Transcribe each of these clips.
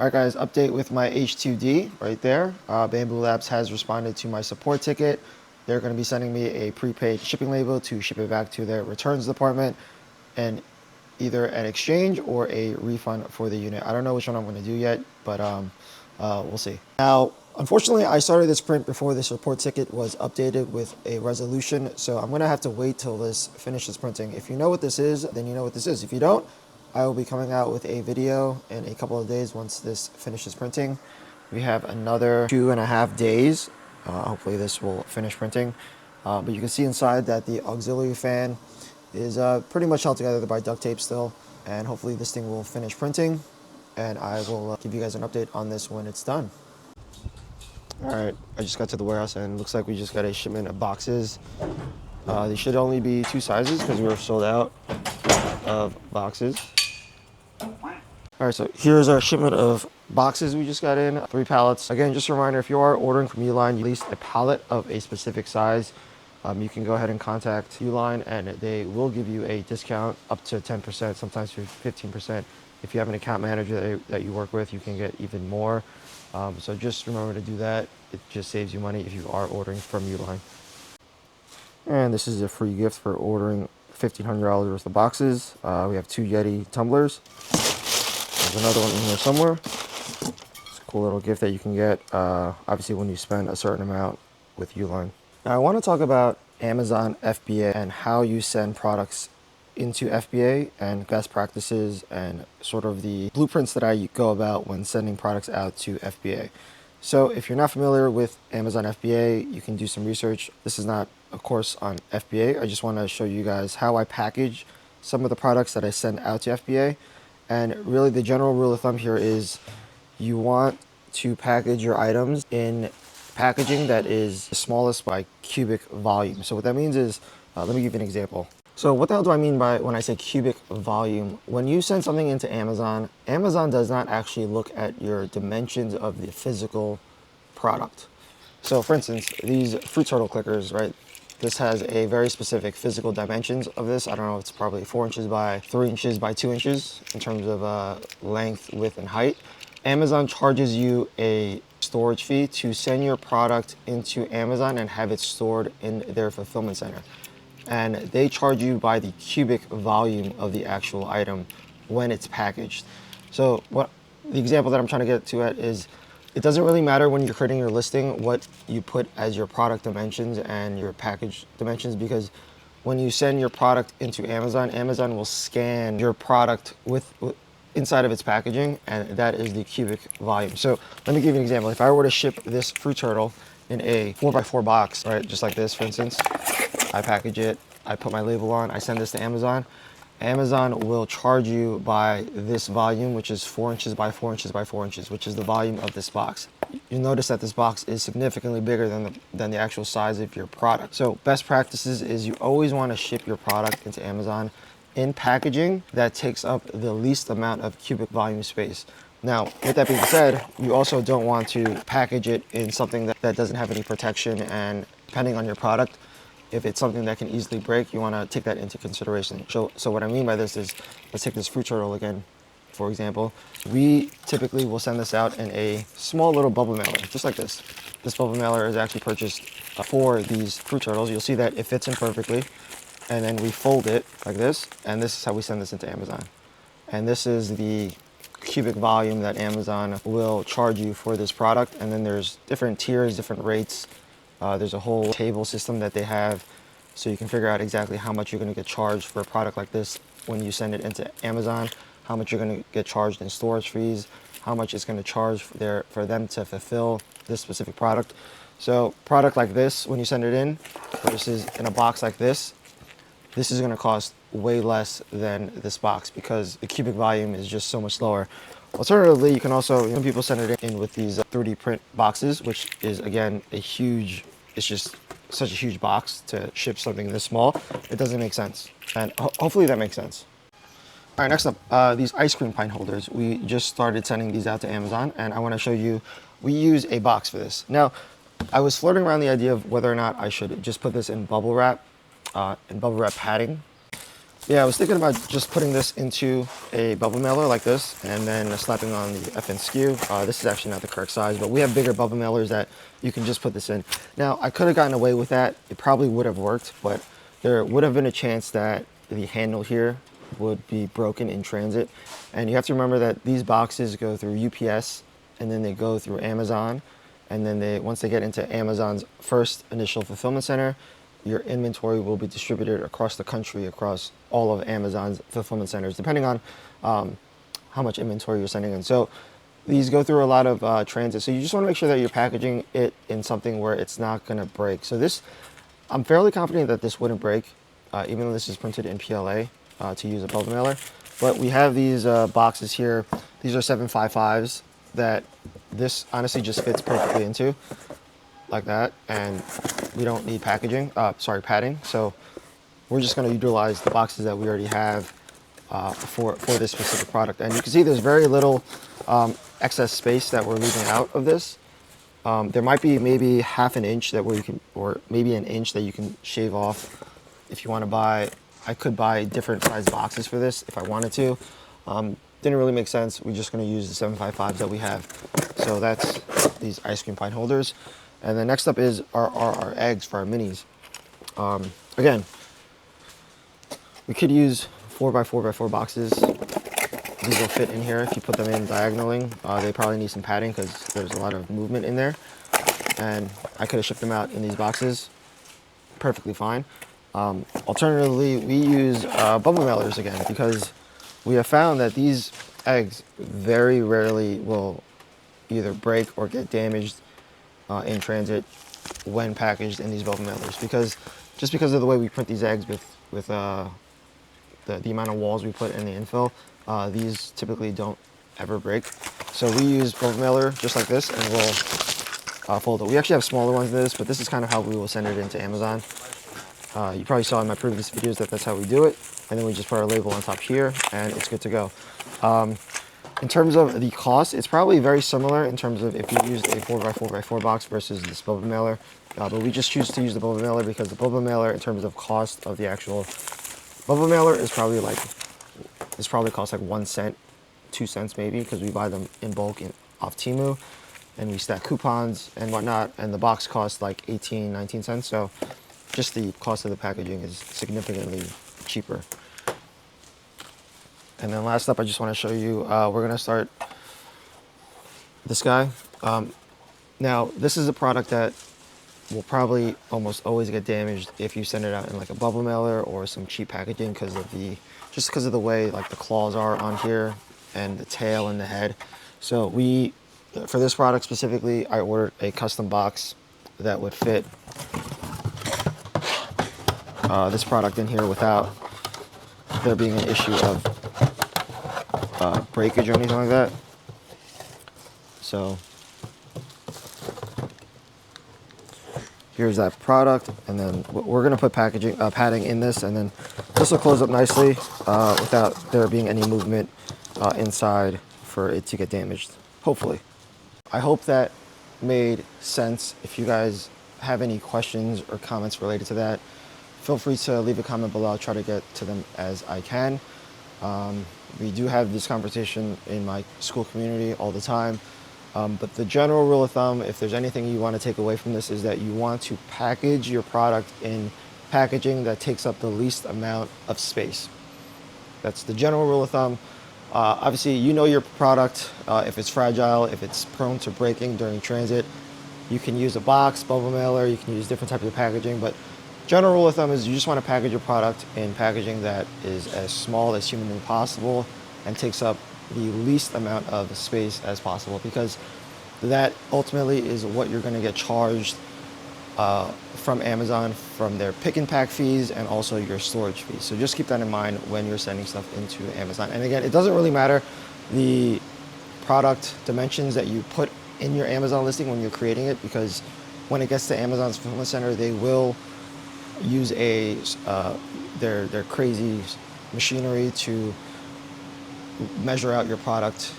All right, guys, update with my H2D right there. Bambu Labs has responded to my support ticket. They're going to be sending me a prepaid shipping label to ship it back to their returns department and either an exchange or a refund for the unit. I don't know which one I'm going to do yet, but we'll see. Now, unfortunately, I started this print before this support ticket was updated with a resolution, so I'm going to have to wait till this finishes printing. If you know what this is, then you know what this is. If you don't, I will be coming out with a video in a couple of days once this finishes printing. We have another 2.5 days. Hopefully this will finish printing. But you can see inside that the auxiliary fan is pretty much held together by duct tape still. And hopefully this thing will finish printing. And I will give you guys an update on this when it's done. All right, I just got to the warehouse and it looks like we just got a shipment of boxes. They should only be 2 sizes because we were sold out of boxes. All right, so here's our shipment of boxes we just got in, 3 pallets. Again, just a reminder, if you are ordering from Uline, at least a pallet of a specific size, you can go ahead and contact Uline and they will give you a discount up to 10%, sometimes 15%. If you have an account manager that you work with, you can get even more. So just remember to do that. It just saves you money if you are ordering from Uline. And this is a free gift for ordering $1,500 worth of boxes. We have 2 Yeti tumblers. There's another one in here somewhere. It's a cool little gift that you can get, obviously, when you spend a certain amount with Uline. Now, I want to talk about Amazon FBA and how you send products into FBA and best practices and sort of the blueprints that I go about when sending products out to FBA. So if you're not familiar with Amazon FBA, you can do some research. This is not a course on FBA. I just want to show you guys how I package some of the products that I send out to FBA. And really the general rule of thumb here is you want to package your items in packaging that is the smallest by cubic volume. So what that means is, let me give you an example. So what the hell do I mean by when I say cubic volume? When you send something into Amazon, Amazon does not actually look at your dimensions of the physical product. So for instance, these fruit turtle clickers, right? This has a very specific physical dimensions of this. I don't know, it's probably 4 inches by 3 inches by 2 inches in terms of length, width, and height. Amazon charges you a storage fee to send your product into Amazon and have it stored in their fulfillment center. And they charge you by the cubic volume of the actual item when it's packaged. So what the example that I'm trying to get to at is, it doesn't really matter when you're creating your listing what you put as your product dimensions and your package dimensions, because when you send your product into Amazon, Amazon will scan your product with inside of its packaging, and that is the cubic volume. So let me give you an example. If I were to ship this fruit turtle in a 4x4 box, right, just like this, for instance, I package it, I put my label on, I send this to Amazon. Amazon will charge you by this volume, which is 4 inches by 4 inches by 4 inches, which is the volume of this box. You'll notice that this box is significantly bigger than the actual size of your product. So best practices is you always want to ship your product into Amazon in packaging that takes up the least amount of cubic volume space. Now, with that being said, you also don't want to package it in something that doesn't have any protection, and depending on your product, if it's something that can easily break, you want to take that into consideration. So what I mean by this is, let's take this fruit turtle again, for example. We typically will send this out in a small little bubble mailer, just like this. This bubble mailer is actually purchased for these fruit turtles. You'll see that it fits in perfectly. And then we fold it like this, and this is how we send this into Amazon. And this is the cubic volume that Amazon will charge you for this product. And then there's different tiers, different rates. There's a whole table system that they have, so you can figure out exactly how much you're going to get charged for a product like this when you send it into Amazon, how much you're going to get charged in storage fees, how much it's going to charge for them to fulfill this specific product. So product like this, when you send it in, versus in a box like this is going to cost way less than this box because the cubic volume is just so much lower. Alternatively, you can also, some people send it in with these 3D print boxes, which is, again, it's just such a huge box to ship something this small. It doesn't make sense. And hopefully that makes sense. All right, next up, these ice cream pint holders. We just started sending these out to Amazon, and I want to show you, we use a box for this. Now, I was floating around the idea of whether or not I should just put this in bubble wrap padding. Yeah, I was thinking about just putting this into a bubble mailer like this and then slapping on the FN SKU. This is actually not the correct size, but we have bigger bubble mailers that you can just put this in. Now, I could have gotten away with that. It probably would have worked, but there would have been a chance that the handle here would be broken in transit. And you have to remember that these boxes go through UPS and then they go through Amazon. And then once they get into Amazon's first initial fulfillment center, your inventory will be distributed across the country, across all of Amazon's fulfillment centers, depending on how much inventory you're sending in. So these go through a lot of transit. So you just want to make sure that you're packaging it in something where it's not going to break. So this, I'm fairly confident that this wouldn't break, even though this is printed in PLA to use a bubble mailer. But we have these boxes here. These are 755s that this honestly just fits perfectly into, like that, and we don't need padding. So we're just going to utilize the boxes that we already have for this specific product. And you can see there's very little excess space that we're leaving out of this. There might be maybe half an inch that or maybe an inch that you can shave off if you want to buy. I could buy different size boxes for this if I wanted to. Didn't really make sense. We're just going to use the 755s that we have. So that's these ice cream pint holders. And then next up is our eggs for our minis. Again, we could use 4x4x4 boxes. These will fit in here if you put them in diagonally. They probably need some padding because there's a lot of movement in there. And I could have shipped them out in these boxes perfectly fine. Alternatively, we use bubble mailers again because we have found that these eggs very rarely will either break or get damaged in transit when packaged in these bubble mailers, because of the way we print these eggs with the amount of walls we put in the infill, these typically don't ever break. So we use bubble mailer just like this, and we'll fold it. We actually have smaller ones than this, but this is kind of how we will send it into Amazon. You probably saw in my previous videos that that's how we do it, and then we just put our label on top here and it's good to go. In terms of the cost, it's probably very similar in terms of if you used a 4x4x4 box versus this bubble mailer, but we just choose to use the bubble mailer because the bubble mailer, in terms of cost of the actual bubble mailer, is probably costs like 1 cent, 2 cents maybe, because we buy them in bulk off Temu and we stack coupons and whatnot, and the box costs like 18, 19 cents. So just the cost of the packaging is significantly cheaper. And then last up, I just want to show you, we're going to start this guy. Now, this is a product that will probably almost always get damaged if you send it out in like a bubble mailer or some cheap packaging because of the way like the claws are on here and the tail and the head. So for this product specifically, I ordered a custom box that would fit this product in here without there being an issue of breakage or anything like that. So here's that product, and then we're going to put padding in this, and then this will close up nicely without there being any movement inside for it to get damaged, hopefully. I hope that made sense. If you guys have any questions or comments related to that, feel free to leave a comment below. I'll try to get to them as I can. We do have this conversation in my Skool community all the time. But the general rule of thumb, if there's anything you want to take away from this, is that you want to package your product in packaging that takes up the least amount of space. That's the general rule of thumb. Obviously, you know your product. If it's fragile, if it's prone to breaking during transit, you can use a box, bubble mailer, you can use different types of packaging. But general rule of thumb is you just want to package your product in packaging that is as small as humanly possible and takes up the least amount of space as possible, because that ultimately is what you're going to get charged from Amazon, from their pick and pack fees and also your storage fees. So just keep that in mind when you're sending stuff into Amazon. And again, it doesn't really matter the product dimensions that you put in your Amazon listing when you're creating it, because when it gets to Amazon's fulfillment center, they will use their crazy machinery to measure out your product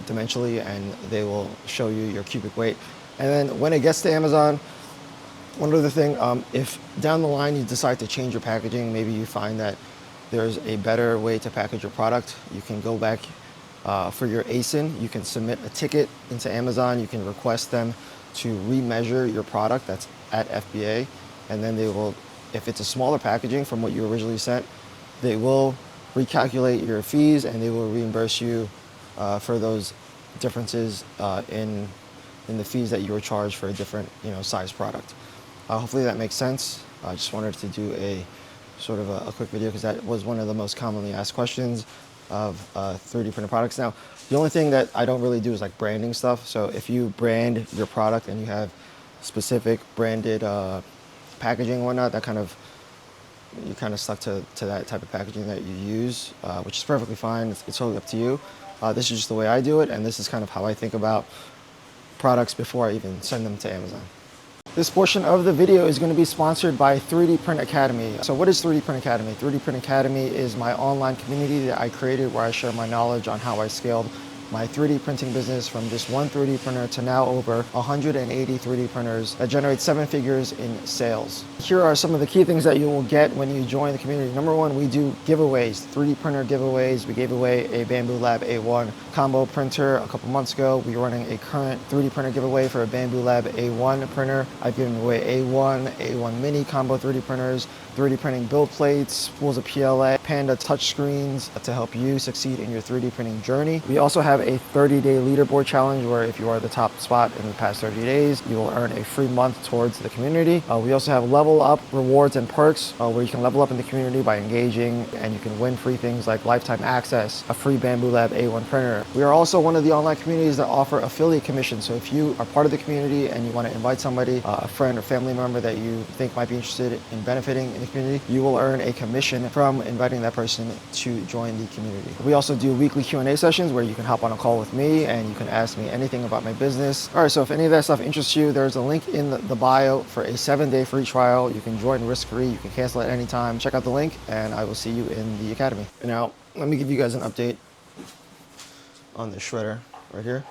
dimensionally, and they will show you your cubic weight. And then when it gets to Amazon, one other thing, if down the line you decide to change your packaging, maybe you find that there's a better way to package your product. You can go back for your ASIN, you can submit a ticket into Amazon, you can request them to remeasure your product that's at FBA, and then they will, if it's a smaller packaging from what you originally sent, they will recalculate your fees and they will reimburse you for those differences in the fees that you were charged for a different size product. Hopefully that makes sense. I just wanted to do a sort of a quick video because that was one of the most commonly asked questions of 3D printed products. Now, the only thing that I don't really do is like branding stuff. So if you brand your product and you have specific branded packaging and whatnot, that you kind of stuck to that type of packaging that you use, which is perfectly fine. It's totally up to you. This is just the way I do it, and this is kind of how I think about products before I even send them to Amazon. This portion of the video is going to be sponsored by 3D Print Academy. So what is 3D Print Academy? 3D Print Academy is my online community that I created where I share my knowledge on how I scaled my 3D printing business from just one 3D printer to now over 180 3D printers that generate 7 figures in sales. Here are some of the key things that you will get when you join the community. Number one, we do giveaways, 3D printer giveaways. We gave away a Bambu Lab A1 combo printer a couple months ago. We're running a current 3D printer giveaway for a Bambu Lab A1 printer. I've given away A1, A1 mini combo 3D printers, 3D printing build plates, spools of PLA, Panda touchscreens to help you succeed in your 3D printing journey. We also have a 30-day leaderboard challenge where if you are the top spot in the past 30 days, you will earn a free month towards the community. We also have level up rewards and perks where you can level up in the community by engaging, and you can win free things like lifetime access, a free Bambu Lab A1 printer. We are also one of the online communities that offer affiliate commissions. So if you are part of the community and you want to invite somebody, a friend or family member that you think might be interested in benefiting in the community, you will earn a commission from inviting that person to join the community. We also do weekly Q&A sessions where you can hop on a call with me and you can ask me anything about my business. All right, so if any of that stuff interests you, there's a link in the bio for a 7-day free trial. You can join risk-free, you can cancel at any time. Check out the link and I will see you in the academy. Now, let me give you guys an update on the shredder right here.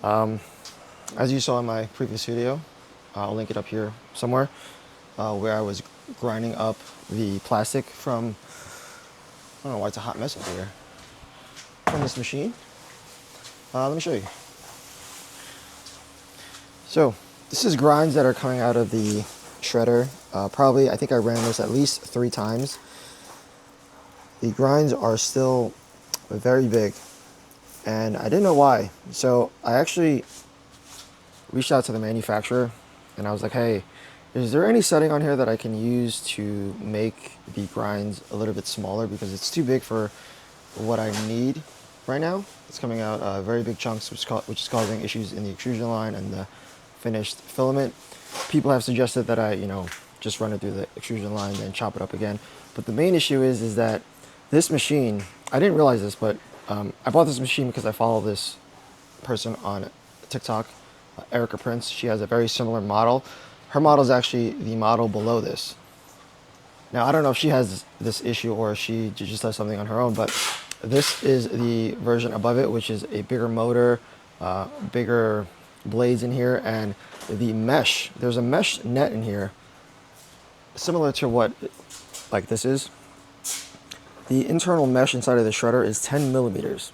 As you saw in my previous video, I'll link it up here somewhere, where I was grinding up the plastic from, I don't know why it's a hot mess over here, from this machine. Let me show you. So this is grinds that are coming out of the shredder. Probably, I think I ran this at least 3 times. The grinds are still very big and I didn't know why. So I actually reached out to the manufacturer and I was like, hey, is there any setting on here that I can use to make the grinds a little bit smaller, because it's too big for what I need right now. It's coming out very big chunks, which is causing issues in the extrusion line and the finished filament. People have suggested that I, just run it through the extrusion line and then chop it up again. But the main issue is that this machine, I didn't realize this, but I bought this machine because I follow this person on TikTok, Erica Prince. She has a very similar model. Her model is actually the model below this. Now, I don't know if she has this issue or she just does something on her own, but this is the version above it, which is a bigger motor, bigger blades in here, and the mesh. There's a mesh net in here, similar to what like this is. The internal mesh inside of the shredder is 10 millimeters.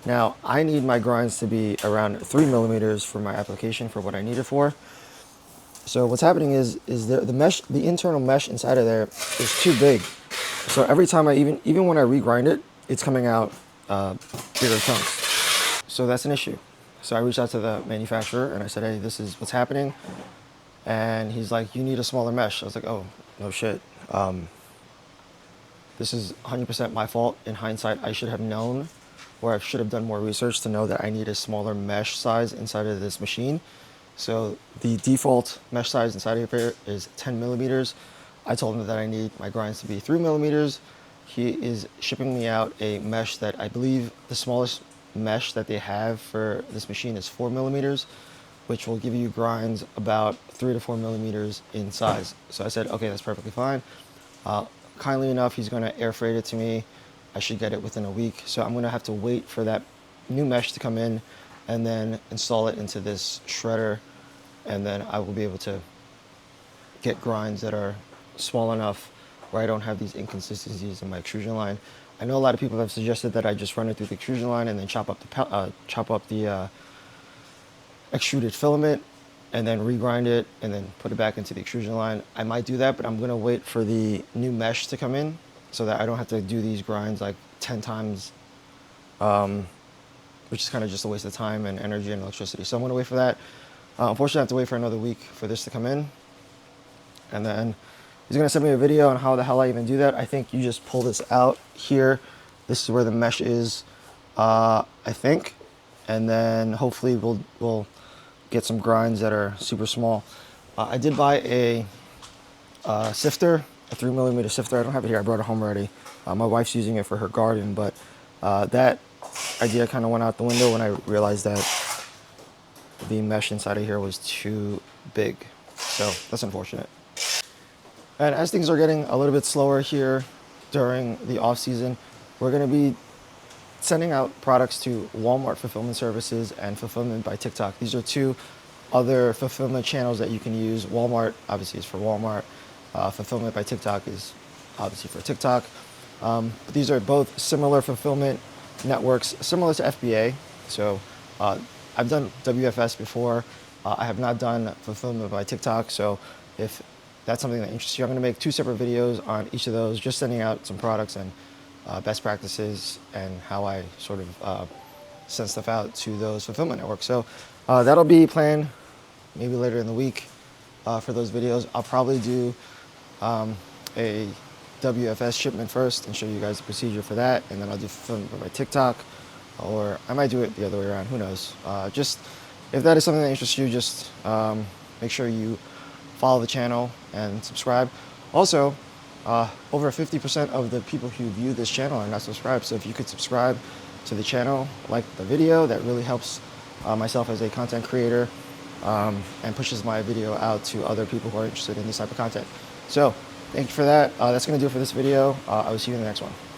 Now, I need my grinds to be around 3 millimeters for my application for what I need it for. So what's happening is the internal mesh inside of there is too big. So every time even when I regrind it, it's coming out bigger chunks. So that's an issue. So I reached out to the manufacturer and I said, hey, this is what's happening. And he's like, you need a smaller mesh. I was like, oh, no shit. This is 100% my fault. In hindsight, I should have known, or I should have done more research to know that I need a smaller mesh size inside of this machine. So the default mesh size inside of here is 10 millimeters. I told him that I need my grinds to be 3 millimeters. He is shipping me out a mesh that I believe the smallest mesh that they have for this machine is 4 millimeters, which will give you grinds about 3 to 4 millimeters in size. So I said, okay, that's perfectly fine. Kindly enough, he's going to air freight it to me. I should get it within a week. So I'm going to have to wait for that new mesh to come in and then install it into this shredder, and then I will be able to get grinds that are small enough where I don't have these inconsistencies in my extrusion line. I know a lot of people have suggested that I just run it through the extrusion line and then chop up the extruded filament and then regrind it and then put it back into the extrusion line. I might do that, but I'm gonna wait for the new mesh to come in so that I don't have to do these grinds like 10 times, which is kind of just a waste of time and energy and electricity. So I'm gonna wait for that. Unfortunately, I have to wait for another week for this to come in. And then he's gonna send me a video on how the hell I even do that. I think you just pull this out here. This is where the mesh is, I think. And then hopefully we'll get some grinds that are super small. I did buy a sifter, a 3mm sifter. I don't have it here, I brought it home already. My wife's using it for her garden, but that idea kind of went out the window when I realized that the mesh inside of here was too big. So that's unfortunate. And as things are getting a little bit slower here during the off season, we're gonna be sending out products to Walmart Fulfillment Services and Fulfillment by TikTok. These are two other fulfillment channels that you can use. Walmart obviously is for Walmart. Fulfillment by TikTok is obviously for TikTok. But these are both similar fulfillment networks, similar to FBA. So I've done WFS before. I have not done Fulfillment by TikTok. So if that's something that interests you, I'm gonna make 2 separate videos on each of those, just sending out some products and best practices and how I sort of send stuff out to those fulfillment networks. So that'll be planned maybe later in the week for those videos. I'll probably do a WFS shipment first and show you guys the procedure for that, and then I'll do fulfillment by TikTok, or I might do it the other way around, who knows. Just if that is something that interests you, just make sure you follow the channel and subscribe. Also, over 50% of the people who view this channel are not subscribed. So if you could subscribe to the channel, like the video, that really helps myself as a content creator and pushes my video out to other people who are interested in this type of content. So thank you for that. That's gonna do it for this video. I will see you in the next one.